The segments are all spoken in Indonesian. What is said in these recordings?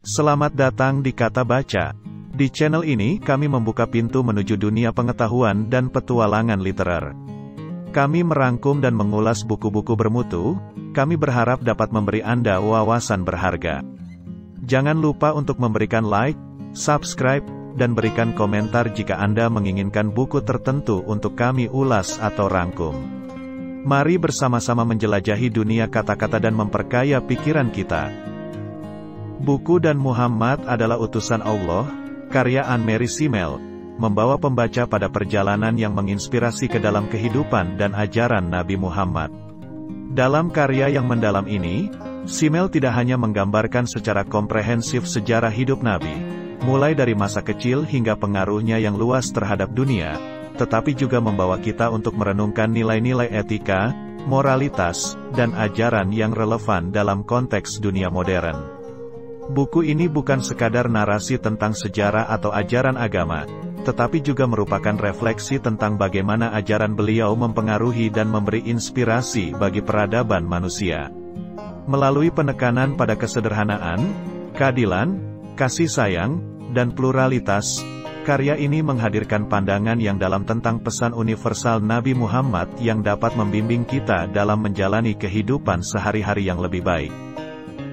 Selamat datang di Kata Baca. Di channel ini kami membuka pintu menuju dunia pengetahuan dan petualangan literer. Kami merangkum dan mengulas buku-buku bermutu. Kami berharap dapat memberi Anda wawasan berharga. Jangan lupa untuk memberikan like, subscribe, dan berikan komentar jika Anda menginginkan buku tertentu untuk kami ulas atau rangkum. Mari bersama-sama menjelajahi dunia kata-kata dan memperkaya pikiran kita. Buku Dan Muhammad adalah utusan Allah, karya Anne-Marie Simmel, membawa pembaca pada perjalanan yang menginspirasi ke dalam kehidupan dan ajaran Nabi Muhammad. Dalam karya yang mendalam ini, Simmel tidak hanya menggambarkan secara komprehensif sejarah hidup Nabi, mulai dari masa kecil hingga pengaruhnya yang luas terhadap dunia, tetapi juga membawa kita untuk merenungkan nilai-nilai etika, moralitas, dan ajaran yang relevan dalam konteks dunia modern. Buku ini bukan sekadar narasi tentang sejarah atau ajaran agama, tetapi juga merupakan refleksi tentang bagaimana ajaran beliau mempengaruhi dan memberi inspirasi bagi peradaban manusia. Melalui penekanan pada kesederhanaan, keadilan, kasih sayang, dan pluralitas, karya ini menghadirkan pandangan yang dalam tentang pesan universal Nabi Muhammad yang dapat membimbing kita dalam menjalani kehidupan sehari-hari yang lebih baik.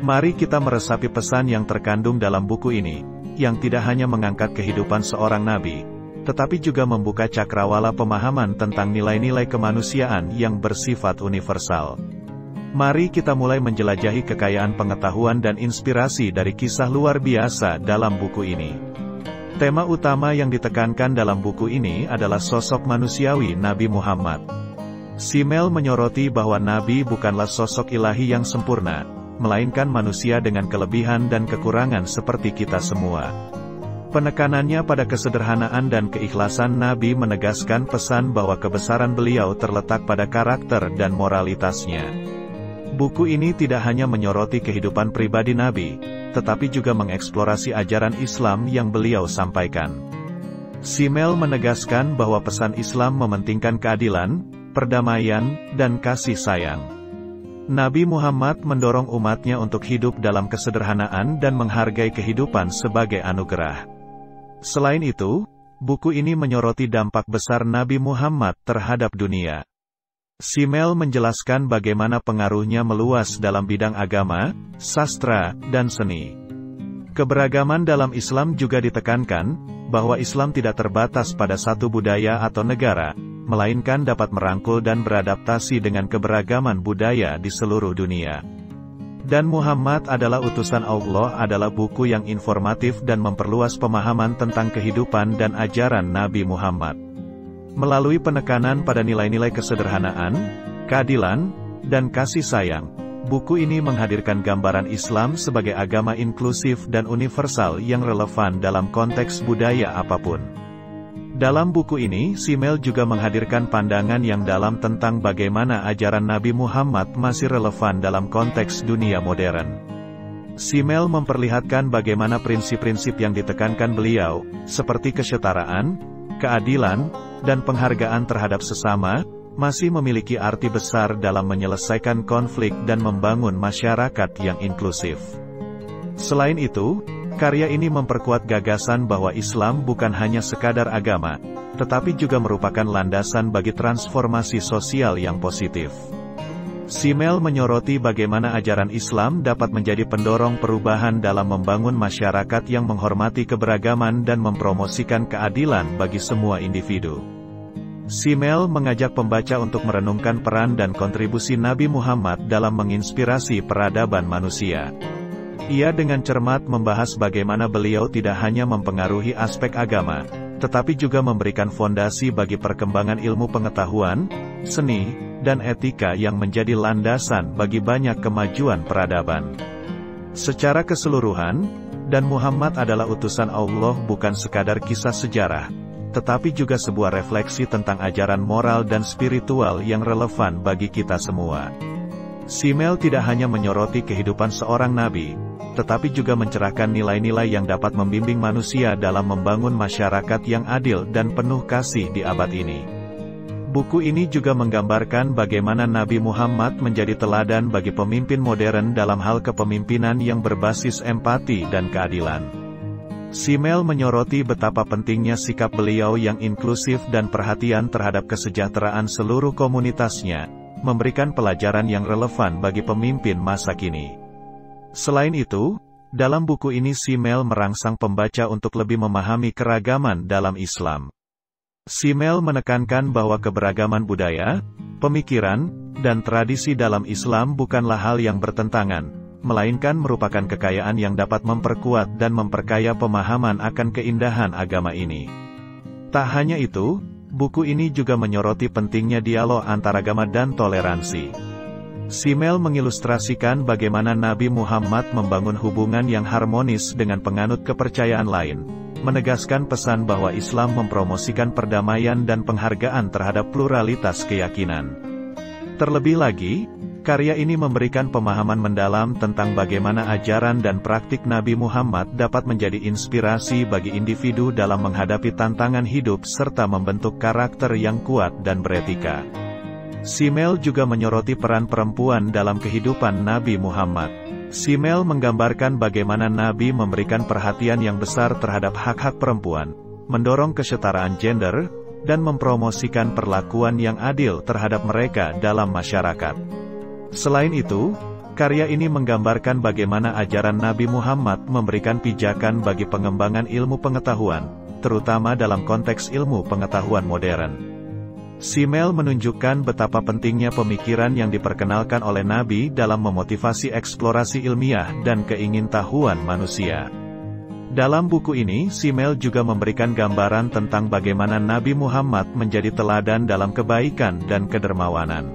Mari kita meresapi pesan yang terkandung dalam buku ini, yang tidak hanya mengangkat kehidupan seorang nabi, tetapi juga membuka cakrawala pemahaman tentang nilai-nilai kemanusiaan yang bersifat universal. Mari kita mulai menjelajahi kekayaan pengetahuan dan inspirasi dari kisah luar biasa dalam buku ini. Tema utama yang ditekankan dalam buku ini adalah sosok manusiawi Nabi Muhammad. Simmel menyoroti bahwa Nabi bukanlah sosok ilahi yang sempurna, melainkan manusia dengan kelebihan dan kekurangan seperti kita semua. Penekanannya pada kesederhanaan dan keikhlasan Nabi menegaskan pesan bahwa kebesaran beliau terletak pada karakter dan moralitasnya. Buku ini tidak hanya menyoroti kehidupan pribadi Nabi, tetapi juga mengeksplorasi ajaran Islam yang beliau sampaikan. Simmel menegaskan bahwa pesan Islam mementingkan keadilan, perdamaian, dan kasih sayang. Nabi Muhammad mendorong umatnya untuk hidup dalam kesederhanaan dan menghargai kehidupan sebagai anugerah. Selain itu, buku ini menyoroti dampak besar Nabi Muhammad terhadap dunia. Simmel menjelaskan bagaimana pengaruhnya meluas dalam bidang agama, sastra, dan seni. Keberagaman dalam Islam juga ditekankan, bahwa Islam tidak terbatas pada satu budaya atau negara, melainkan dapat merangkul dan beradaptasi dengan keberagaman budaya di seluruh dunia. Dan Muhammad adalah utusan Allah adalah buku yang informatif dan memperluas pemahaman tentang kehidupan dan ajaran Nabi Muhammad. Melalui penekanan pada nilai-nilai kesederhanaan, keadilan, dan kasih sayang, buku ini menghadirkan gambaran Islam sebagai agama inklusif dan universal yang relevan dalam konteks budaya apapun. Dalam buku ini, Simmel juga menghadirkan pandangan yang dalam tentang bagaimana ajaran Nabi Muhammad masih relevan dalam konteks dunia modern. Simmel memperlihatkan bagaimana prinsip-prinsip yang ditekankan beliau, seperti kesetaraan, keadilan, dan penghargaan terhadap sesama, masih memiliki arti besar dalam menyelesaikan konflik dan membangun masyarakat yang inklusif. Selain itu, karya ini memperkuat gagasan bahwa Islam bukan hanya sekadar agama, tetapi juga merupakan landasan bagi transformasi sosial yang positif. Simmel menyoroti bagaimana ajaran Islam dapat menjadi pendorong perubahan dalam membangun masyarakat yang menghormati keberagaman dan mempromosikan keadilan bagi semua individu. Simmel mengajak pembaca untuk merenungkan peran dan kontribusi Nabi Muhammad dalam menginspirasi peradaban manusia. Ia dengan cermat membahas bagaimana beliau tidak hanya mempengaruhi aspek agama, tetapi juga memberikan fondasi bagi perkembangan ilmu pengetahuan, seni, dan etika yang menjadi landasan bagi banyak kemajuan peradaban. Secara keseluruhan, Dan Muhammad adalah utusan Allah bukan sekadar kisah sejarah, tetapi juga sebuah refleksi tentang ajaran moral dan spiritual yang relevan bagi kita semua. Simmel tidak hanya menyoroti kehidupan seorang nabi, tetapi juga mencerahkan nilai-nilai yang dapat membimbing manusia dalam membangun masyarakat yang adil dan penuh kasih di abad ini. Buku ini juga menggambarkan bagaimana Nabi Muhammad menjadi teladan bagi pemimpin modern dalam hal kepemimpinan yang berbasis empati dan keadilan. Simel menyoroti betapa pentingnya sikap beliau yang inklusif dan perhatian terhadap kesejahteraan seluruh komunitasnya, memberikan pelajaran yang relevan bagi pemimpin masa kini. Selain itu, dalam buku ini Simel merangsang pembaca untuk lebih memahami keragaman dalam Islam. Simel menekankan bahwa keberagaman budaya, pemikiran, dan tradisi dalam Islam bukanlah hal yang bertentangan, melainkan merupakan kekayaan yang dapat memperkuat dan memperkaya pemahaman akan keindahan agama ini. Tak hanya itu, buku ini juga menyoroti pentingnya dialog antaragama dan toleransi. Simel mengilustrasikan bagaimana Nabi Muhammad membangun hubungan yang harmonis dengan penganut kepercayaan lain, menegaskan pesan bahwa Islam mempromosikan perdamaian dan penghargaan terhadap pluralitas keyakinan. Terlebih lagi, karya ini memberikan pemahaman mendalam tentang bagaimana ajaran dan praktik Nabi Muhammad dapat menjadi inspirasi bagi individu dalam menghadapi tantangan hidup serta membentuk karakter yang kuat dan beretika. Simel juga menyoroti peran perempuan dalam kehidupan Nabi Muhammad. Simel menggambarkan bagaimana Nabi memberikan perhatian yang besar terhadap hak-hak perempuan, mendorong kesetaraan gender, dan mempromosikan perlakuan yang adil terhadap mereka dalam masyarakat. Selain itu, karya ini menggambarkan bagaimana ajaran Nabi Muhammad memberikan pijakan bagi pengembangan ilmu pengetahuan, terutama dalam konteks ilmu pengetahuan modern. Simel menunjukkan betapa pentingnya pemikiran yang diperkenalkan oleh Nabi dalam memotivasi eksplorasi ilmiah dan keingintahuan manusia. Dalam buku ini, Simel juga memberikan gambaran tentang bagaimana Nabi Muhammad menjadi teladan dalam kebaikan dan kedermawanan.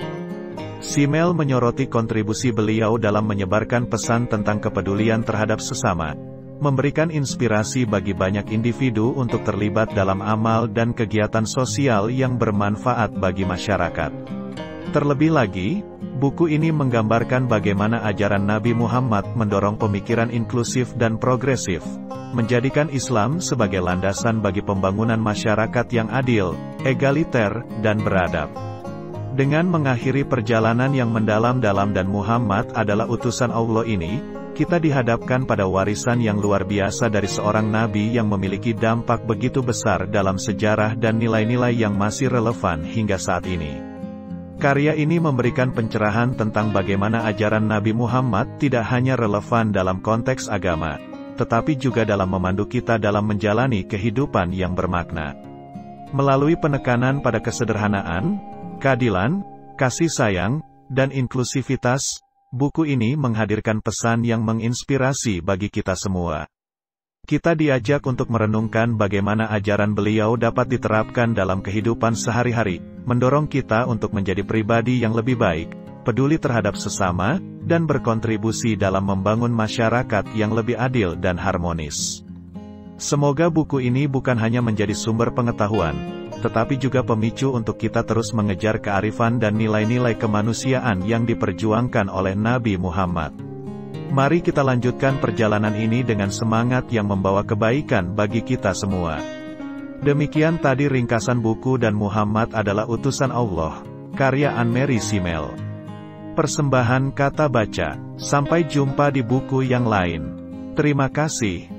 Simel menyoroti kontribusi beliau dalam menyebarkan pesan tentang kepedulian terhadap sesama, memberikan inspirasi bagi banyak individu untuk terlibat dalam amal dan kegiatan sosial yang bermanfaat bagi masyarakat. Terlebih lagi, buku ini menggambarkan bagaimana ajaran Nabi Muhammad mendorong pemikiran inklusif dan progresif, menjadikan Islam sebagai landasan bagi pembangunan masyarakat yang adil, egaliter, dan beradab. Dengan mengakhiri perjalanan yang mendalam-dalam dan Muhammad adalah utusan Allah ini, kita dihadapkan pada warisan yang luar biasa dari seorang nabi yang memiliki dampak begitu besar dalam sejarah dan nilai-nilai yang masih relevan hingga saat ini. Karya ini memberikan pencerahan tentang bagaimana ajaran Nabi Muhammad tidak hanya relevan dalam konteks agama, tetapi juga dalam memandu kita dalam menjalani kehidupan yang bermakna. Melalui penekanan pada kesederhanaan, keadilan, kasih sayang, dan inklusivitas, buku ini menghadirkan pesan yang menginspirasi bagi kita semua. Kita diajak untuk merenungkan bagaimana ajaran beliau dapat diterapkan dalam kehidupan sehari-hari, mendorong kita untuk menjadi pribadi yang lebih baik, peduli terhadap sesama, dan berkontribusi dalam membangun masyarakat yang lebih adil dan harmonis. Semoga buku ini bukan hanya menjadi sumber pengetahuan, tetapi juga pemicu untuk kita terus mengejar kearifan dan nilai-nilai kemanusiaan yang diperjuangkan oleh Nabi Muhammad. Mari kita lanjutkan perjalanan ini dengan semangat yang membawa kebaikan bagi kita semua. Demikian tadi ringkasan buku Dan Muhammad Adalah Utusan Allah, karya Anne-Marie Simel. Persembahan Kata Baca. Sampai jumpa di buku yang lain. Terima kasih.